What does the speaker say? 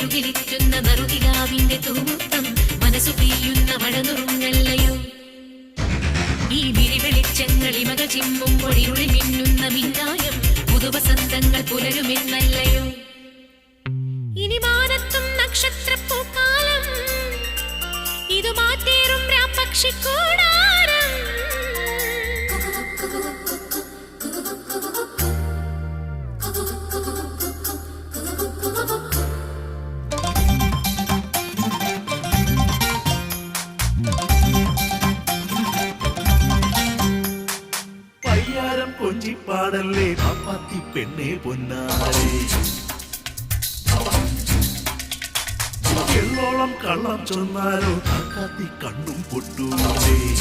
നെറുകിലിറ്റുന്ന നറുകികാവിന്റെ തൂത്തം മനസ്സു പെയ്യുന്ന മഴനുറുങ്ങല്ലയോ ഈ വിരിവെളിച്ചങ്ങളിമക ചിമ്മുമ്പോൾ ഇരുളി മിന്നുന്ന മിന്നായം പുതുവസന്തങ്ങൾ പുലരുമെന്നല്ലയോ ഇനി മാനത്തും നക്ഷത്രപ്പൂക്കാലം ഇതു മാറ്റേറും രാപ്പക്ഷിക്കൂടാരം പയ്യാരം കൊഞ്ചിപ്പാടല്ലേ പാപ്പാത്തി പെണ്ണേ പൊന്നാരേ എള്ളോളം കള്ളം ചൊന്നാലോ കാക്കാത്തി കണ്ണും പൊട്ടൂരേ